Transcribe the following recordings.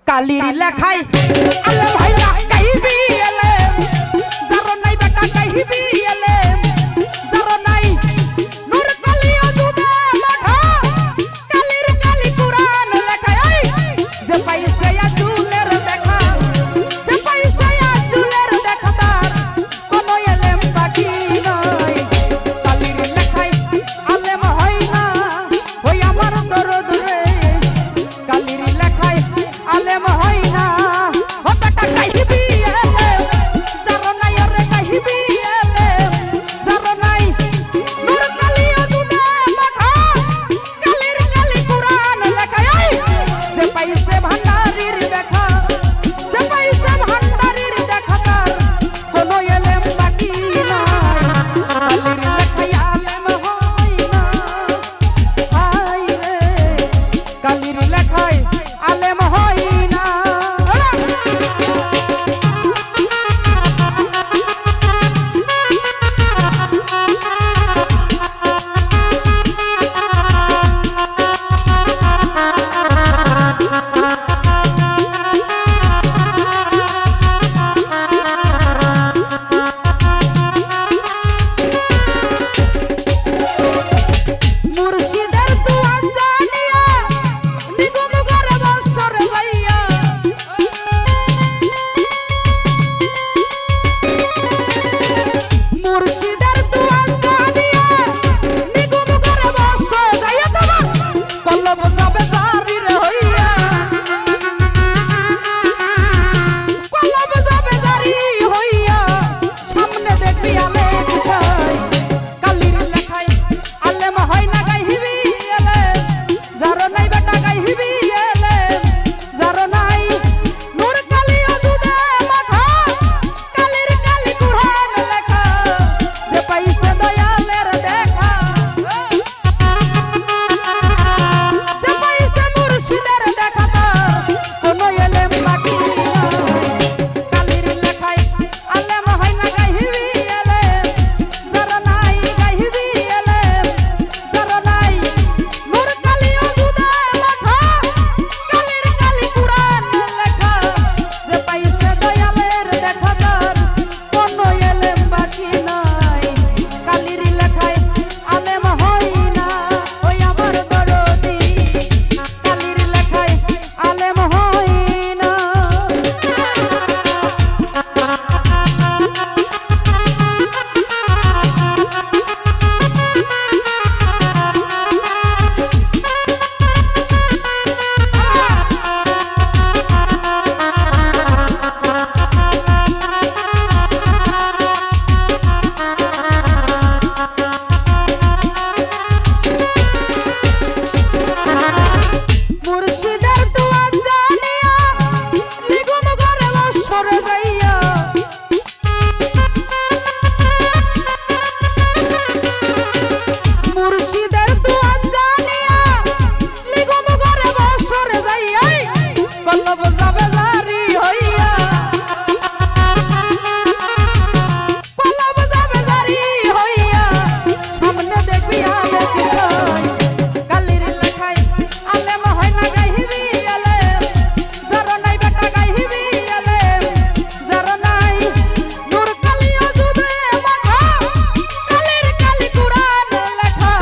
কালির লেখাই আলে ভাই না কাইবি এলে যারো নাই বেটা কাইবি এলে যারো নাই নূর কালিয়া দুদে মাখা কালির কালি কুরআন লেখাই যে পাইছে আজুলের দেখা যে পাইছে আজুলের দেখা তার কোন এলেম বাকি নাই কালির লেখাই আলেম হয় না ওই আমার দরদ রে কালির লেখাই আলেম হয় না ও বেটা কাহিবি এলে যারো নাই রে কাহিবি এলে যারো নাই নূর কালিয়া দুদে মাখা কালির কালি কুরআন লেখাই যে পাইছে ভান্ডারির দেখা যে পাইছে ভান্ডারির দেখা তার কোন এলেম বাকি নাই কালির লেখাই আলেম হয় না হাই রে কালির লেখাই আলেম হয় না মুর্শিদের দুয়ার জানিয়া নিগম করে বছর যাইয়া মুর্শিদের দুয়ার জানিয়া নিগম করে বছর যাইয়া তোমার কলব যাবে জারি রে হইয়া কলব যাবে জারি হইয়া সামনে দেখবি আলে বিষয় কালির লেখাই আলেম হয় না গাইবি এলে যারো নাই বেটা গাইবি এলে যারো নাই নূর কালিয়া দুদে মাখা কালির কালি কুরআন লেখা যে পাইছে দয়ালের দেখা যে পাইছে মুর্শিদের দেখা তার কোন এলেম বাকি নাই কালির লেখাই আলেম হয় না গাইবি এলে যারো নাই গাইবি এলে যারো নাই নূর কালিয়া দুদে মাখা কালির কালি কুরআন লেখা যে পাইছে দয়ালের দেখা তার কোন এলেম বাকি নাই কালির লেখাই আলেম হয় না ওই আমার দরদি কালির লেখাই আলেম হয় না মুর্শিদের দুয়ার জানিয়া নিগম করে বছর যাইয়া মুর্শিদের দুয়ার জানিয়া নিগম করে বছর যাইয়া কলব যাবে জারি হইয়া কলব যাবে জারি হইয়া সামনে দেখবি আলে বিষয় কালির লেখাই আলেম হয় না গাইবি এলে যারো নাই বেটা গাইবি এলে যারো নাই নূর কালিয়া দুদে মাখা কালির কালি কুরআন লেখা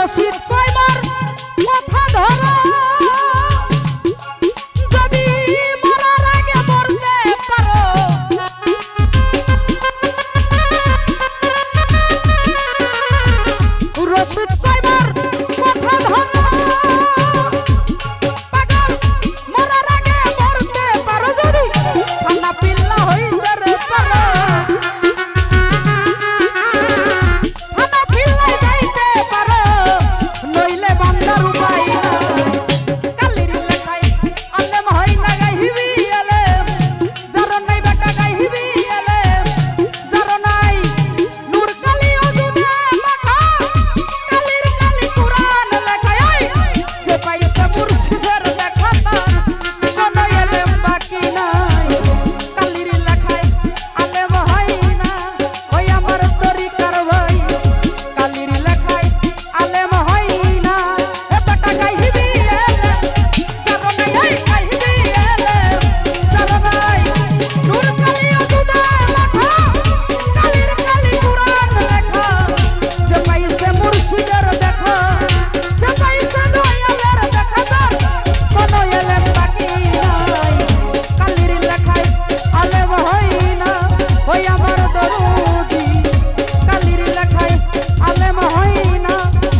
রশিদ কয়বার কথা ধরো যদি মরার আগে মরতে পারো রশিদ কয়বার কথা ধরো পাগল মরার আগে মরতে পারো যদি ঠান্ডা পিল্লা হইতে পারো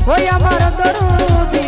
ওই আমার দরুদি